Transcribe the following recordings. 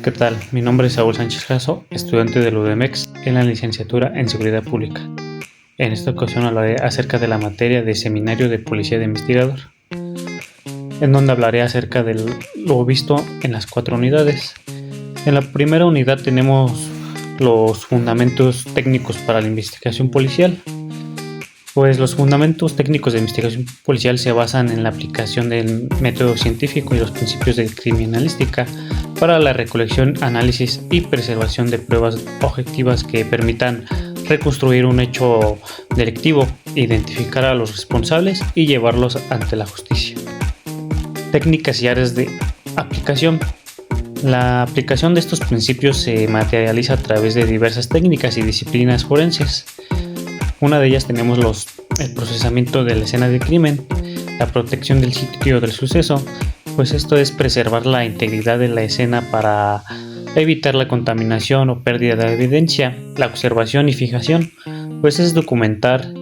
¿Qué tal? Mi nombre es Saúl Sánchez Jasso, estudiante del UDEMEX en la licenciatura en Seguridad Pública. En esta ocasión hablaré acerca de la materia de Seminario de Policía de Investigador, en donde hablaré acerca de lo visto en las 4 unidades. En la primera unidad tenemos los fundamentos técnicos para la investigación policial. Pues los fundamentos técnicos de investigación policial se basan en la aplicación del método científico y los principios de criminalística para la recolección, análisis y preservación de pruebas objetivas que permitan reconstruir un hecho delictivo, identificar a los responsables y llevarlos ante la justicia. Técnicas y áreas de aplicación. La aplicación de estos principios se materializa a través de diversas técnicas y disciplinas forenses. Una de ellas tenemos el procesamiento de la escena del crimen, la protección del sitio del suceso, pues esto es preservar la integridad de la escena para evitar la contaminación o pérdida de evidencia. La observación y fijación, pues es documentar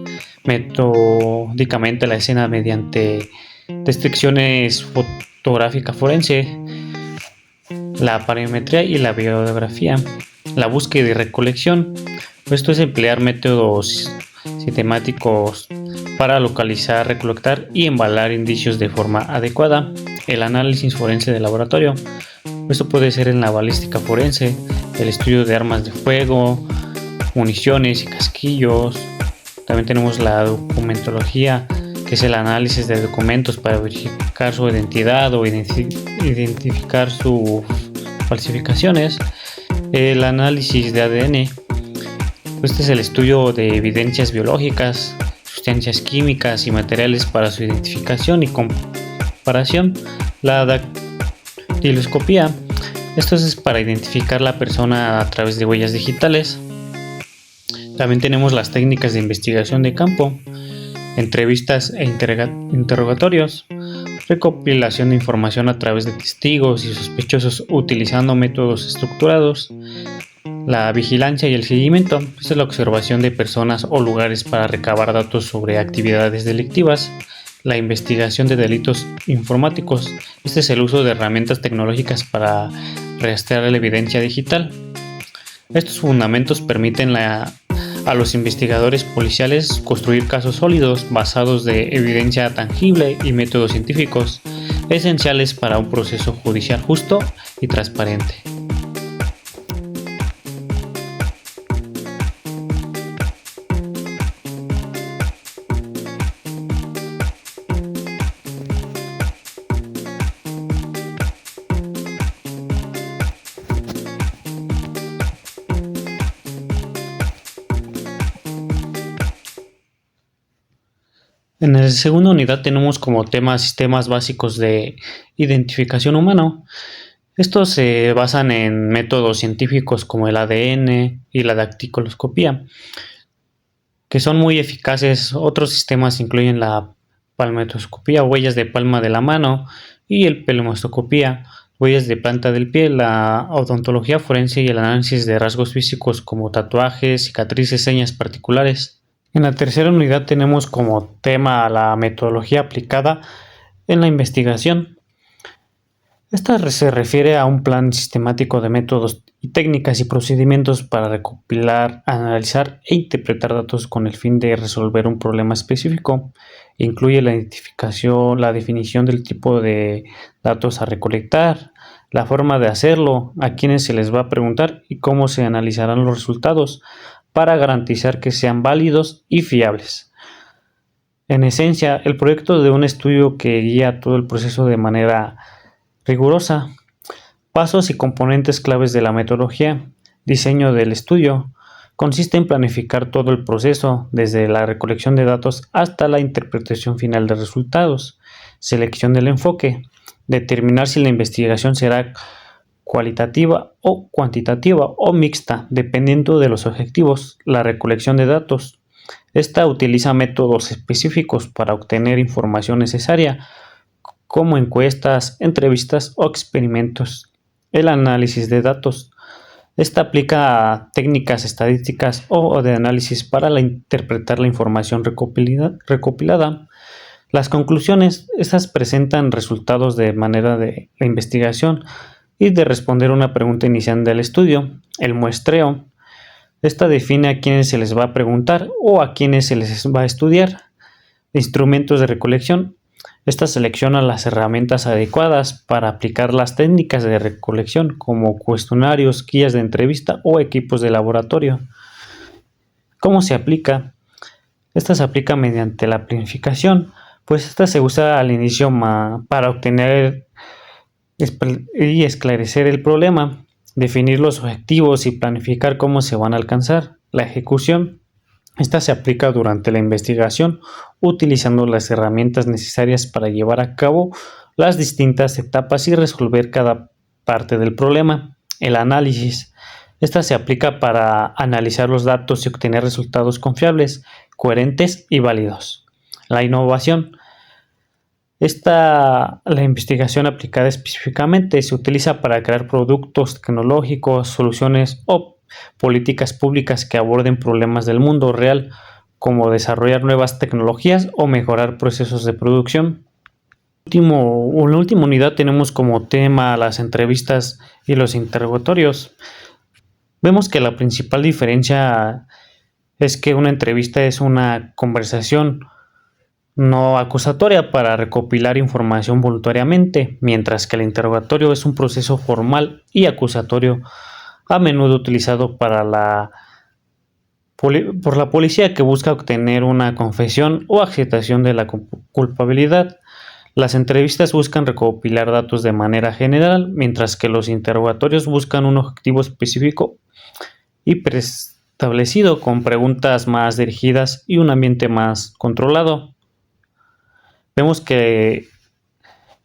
metódicamente la escena mediante descripciones fotográficas forense, la parametría y la videografía. La búsqueda y recolección, pues esto es emplear métodos sistemáticos para localizar, recolectar y embalar indicios de forma adecuada. El análisis forense de laboratorio, esto puede ser en la balística forense, el estudio de armas de fuego, municiones y casquillos. También tenemos la documentología, que es el análisis de documentos para verificar su identidad o identificar sus falsificaciones. El análisis de ADN, este es el estudio de evidencias biológicas, sustancias químicas y materiales para su identificación y comparación. La dactiloscopía, esto es para identificar la persona a través de huellas digitales. También tenemos las técnicas de investigación de campo, entrevistas e interrogatorios, recopilación de información a través de testigos y sospechosos utilizando métodos estructurados. La vigilancia y el seguimiento, es la observación de personas o lugares para recabar datos sobre actividades delictivas. La investigación de delitos informáticos, este es el uso de herramientas tecnológicas para rastrear la evidencia digital. Estos fundamentos permiten a los investigadores policiales construir casos sólidos basados de evidencia tangible y métodos científicos esenciales para un proceso judicial justo y transparente. En la segunda unidad tenemos como tema sistemas básicos de identificación humano. Estos se basan en métodos científicos como el ADN y la dactiloscopía, que son muy eficaces. Otros sistemas incluyen la palmetoscopía, huellas de palma de la mano, y el pelmostoscopía, huellas de planta del pie, la odontología forense y el análisis de rasgos físicos como tatuajes, cicatrices, señas particulares. En la tercera unidad tenemos como tema la metodología aplicada en la investigación. Esta se refiere a un plan sistemático de métodos y técnicas y procedimientos para recopilar, analizar e interpretar datos con el fin de resolver un problema específico. Incluye la identificación, la definición del tipo de datos a recolectar, la forma de hacerlo, a quiénes se les va a preguntar y cómo se analizarán los resultados, para garantizar que sean válidos y fiables. En esencia, el proyecto de un estudio que guía todo el proceso de manera rigurosa. Pasos y componentes claves de la metodología. Diseño del estudio. Consiste en planificar todo el proceso, desde la recolección de datos hasta la interpretación final de resultados. Selección del enfoque. Determinar si la investigación será cualitativa o cuantitativa o mixta, dependiendo de los objetivos. La recolección de datos. Esta utiliza métodos específicos para obtener información necesaria, como encuestas, entrevistas o experimentos. El análisis de datos. Esta aplica técnicas estadísticas o de análisis para interpretar la información recopilada. Las conclusiones, estas presentan resultados de manera de la investigación y de responder una pregunta inicial del estudio. El muestreo. Esta define a quiénes se les va a preguntar o a quiénes se les va a estudiar. Instrumentos de recolección. Esta selecciona las herramientas adecuadas para aplicar las técnicas de recolección como cuestionarios, guías de entrevista o equipos de laboratorio. ¿Cómo se aplica? Esta se aplica mediante la planificación, pues esta se usa al inicio para obtener y esclarecer el problema, definir los objetivos y planificar cómo se van a alcanzar. La ejecución. Esta se aplica durante la investigación utilizando las herramientas necesarias para llevar a cabo las distintas etapas y resolver cada parte del problema. El análisis. Esta se aplica para analizar los datos y obtener resultados confiables, coherentes y válidos. La innovación. La investigación aplicada específicamente se utiliza para crear productos tecnológicos, soluciones o políticas públicas que aborden problemas del mundo real, como desarrollar nuevas tecnologías o mejorar procesos de producción. En la última unidad tenemos como tema las entrevistas y los interrogatorios. Vemos que la principal diferencia es que una entrevista es una conversación no acusatoria para recopilar información voluntariamente, mientras que el interrogatorio es un proceso formal y acusatorio a menudo utilizado por la policía que busca obtener una confesión o aceptación de la culpabilidad. Las entrevistas buscan recopilar datos de manera general, mientras que los interrogatorios buscan un objetivo específico y preestablecido con preguntas más dirigidas y un ambiente más controlado. Vemos que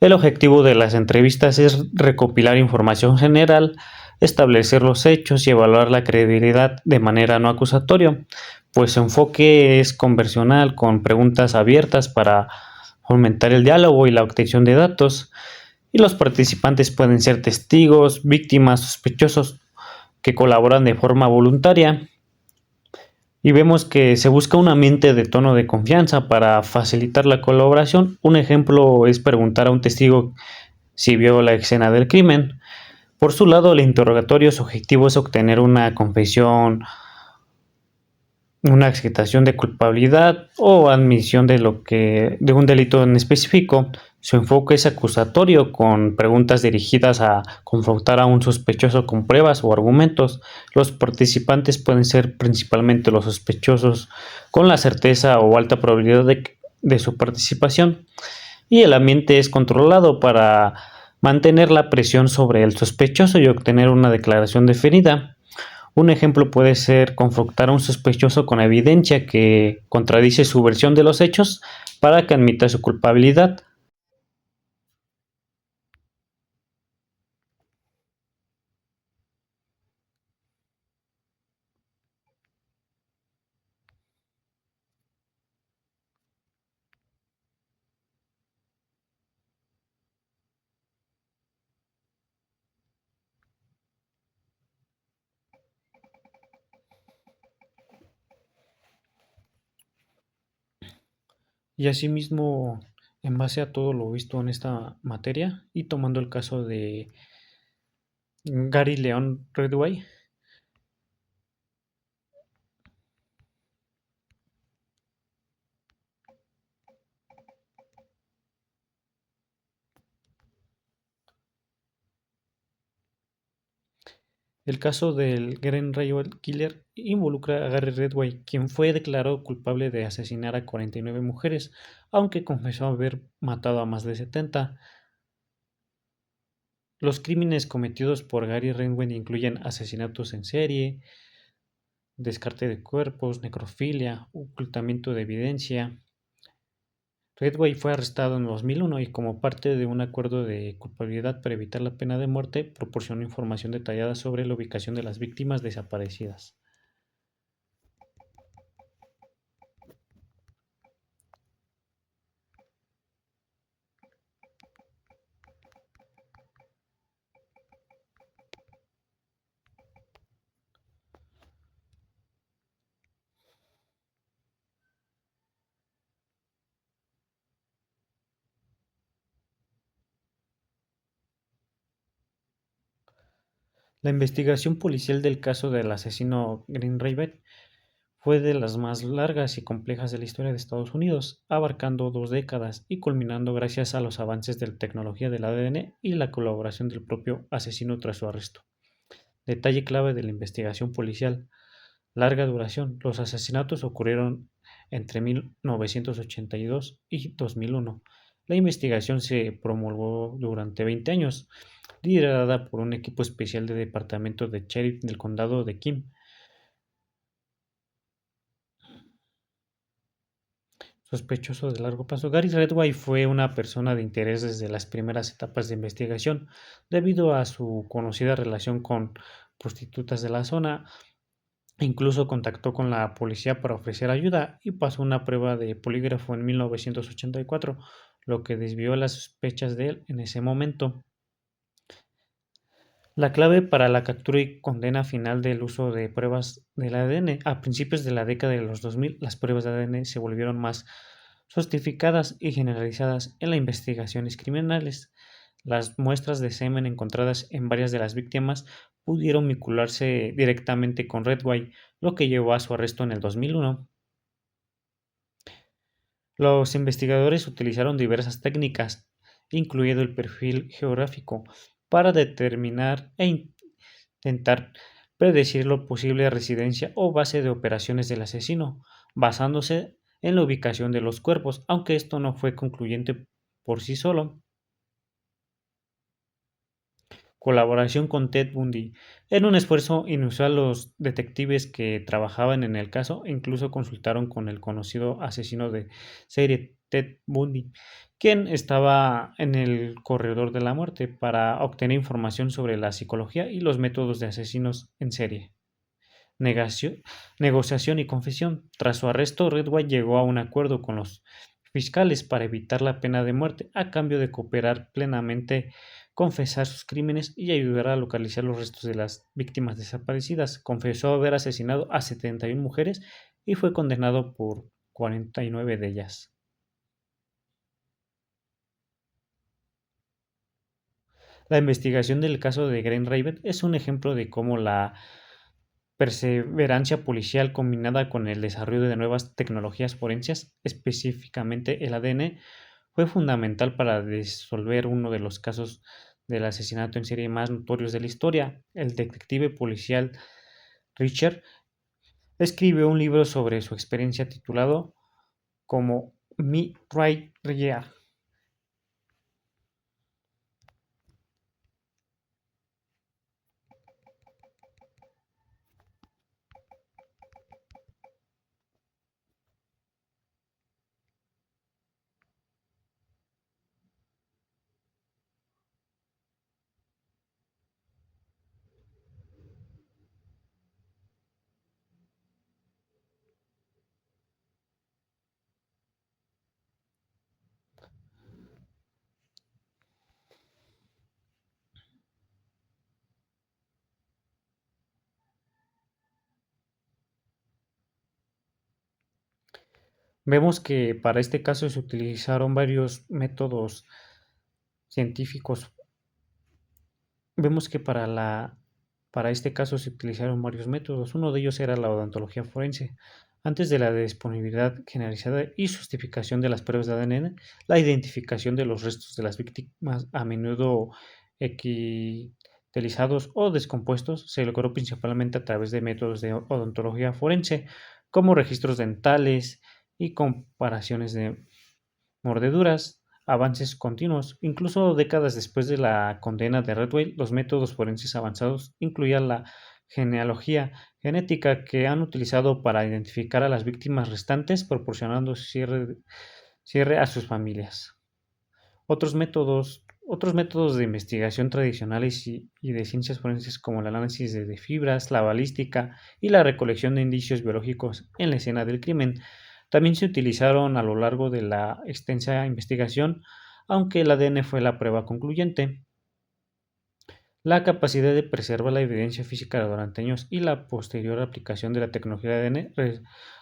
el objetivo de las entrevistas es recopilar información general, establecer los hechos y evaluar la credibilidad de manera no acusatoria, pues su enfoque es conversacional con preguntas abiertas para fomentar el diálogo y la obtención de datos, y los participantes pueden ser testigos, víctimas, sospechosos que colaboran de forma voluntaria. Y vemos que se busca un ambiente de tono de confianza para facilitar la colaboración. Un ejemplo es preguntar a un testigo si vio la escena del crimen. Por su lado, el interrogatorio, su objetivo es obtener una confesión, una aceptación de culpabilidad o admisión de un delito en específico. Su enfoque es acusatorio, con preguntas dirigidas a confrontar a un sospechoso con pruebas o argumentos. Los participantes pueden ser principalmente los sospechosos, con la certeza o alta probabilidad de su participación. Y el ambiente es controlado para mantener la presión sobre el sospechoso y obtener una declaración definida. Un ejemplo puede ser confrontar a un sospechoso con evidencia que contradice su versión de los hechos para que admita su culpabilidad. Y asimismo, en base a todo lo visto en esta materia y tomando el caso de Gary Leon Redway, el caso del Green River Killer involucra a Gary Redway, quien fue declarado culpable de asesinar a 49 mujeres, aunque confesó haber matado a más de 70. Los crímenes cometidos por Gary Redway incluyen asesinatos en serie, descarte de cuerpos, necrofilia, ocultamiento de evidencia. Redway fue arrestado en 2001 y, como parte de un acuerdo de culpabilidad para evitar la pena de muerte, proporcionó información detallada sobre la ubicación de las víctimas desaparecidas. La investigación policial del caso del asesino Green Raven fue de las más largas y complejas de la historia de Estados Unidos, abarcando 2 décadas y culminando gracias a los avances de la tecnología del ADN y la colaboración del propio asesino tras su arresto. Detalle clave de la investigación policial: larga duración. Los asesinatos ocurrieron entre 1982 y 2001. La investigación se promulgó durante 20 años, liderada por un equipo especial del Departamento de Sheriff del Condado de Kim. Sospechoso de largo plazo. Gary Redway fue una persona de interés desde las primeras etapas de investigación, debido a su conocida relación con prostitutas de la zona. Incluso contactó con la policía para ofrecer ayuda y pasó una prueba de polígrafo en 1984, lo que desvió las sospechas de él en ese momento. La clave para la captura y condena final del uso de pruebas del ADN. A principios de la década de los 2000, las pruebas de ADN se volvieron más sofisticadas y generalizadas en las investigaciones criminales. Las muestras de semen encontradas en varias de las víctimas pudieron vincularse directamente con Redway, lo que llevó a su arresto en el 2001. Los investigadores utilizaron diversas técnicas, incluido el perfil geográfico, para determinar e intentar predecir la posible residencia o base de operaciones del asesino, basándose en la ubicación de los cuerpos, aunque esto no fue concluyente por sí solo. Colaboración con Ted Bundy. En un esfuerzo inusual, los detectives que trabajaban en el caso incluso consultaron con el conocido asesino de serie Ted Bundy, quien estaba en el corredor de la muerte, para obtener información sobre la psicología y los métodos de asesinos en serie. Negacio- Negociación y confesión. Tras su arresto, Redway llegó a un acuerdo con los fiscales para evitar la pena de muerte, a cambio de cooperar plenamente, confesar sus crímenes y ayudar a localizar los restos de las víctimas desaparecidas. Confesó haber asesinado a 71 mujeres y fue condenado por 49 de ellas. La investigación del caso de Green Raven es un ejemplo de cómo la perseverancia policial, combinada con el desarrollo de nuevas tecnologías forenses, específicamente el ADN, fue fundamental para resolver uno de los casos del asesinato en serie más notorios de la historia. El detective policial Richard escribió un libro sobre su experiencia titulado como Me Right Yeah. Vemos que para este caso se utilizaron varios métodos científicos. Vemos que para este caso se utilizaron varios métodos. Uno de ellos era la odontología forense. Antes de la disponibilidad generalizada y justificación de las pruebas de ADN, la identificación de los restos de las víctimas, a menudo equitelizados o descompuestos, se logró principalmente a través de métodos de odontología forense, como registros dentales y comparaciones de mordeduras. Avances continuos. Incluso décadas después de la condena de Redway, los métodos forenses avanzados incluían la genealogía genética, que han utilizado para identificar a las víctimas restantes, proporcionando cierre a sus familias. Otros métodos de investigación tradicionales y de ciencias forenses, como el análisis de fibras, la balística y la recolección de indicios biológicos en la escena del crimen, también se utilizaron a lo largo de la extensa investigación, aunque el ADN fue la prueba concluyente. La capacidad de preservar la evidencia física durante años y la posterior aplicación de la tecnología de ADN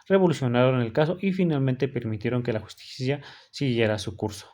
revolucionaron el caso y finalmente permitieron que la justicia siguiera su curso.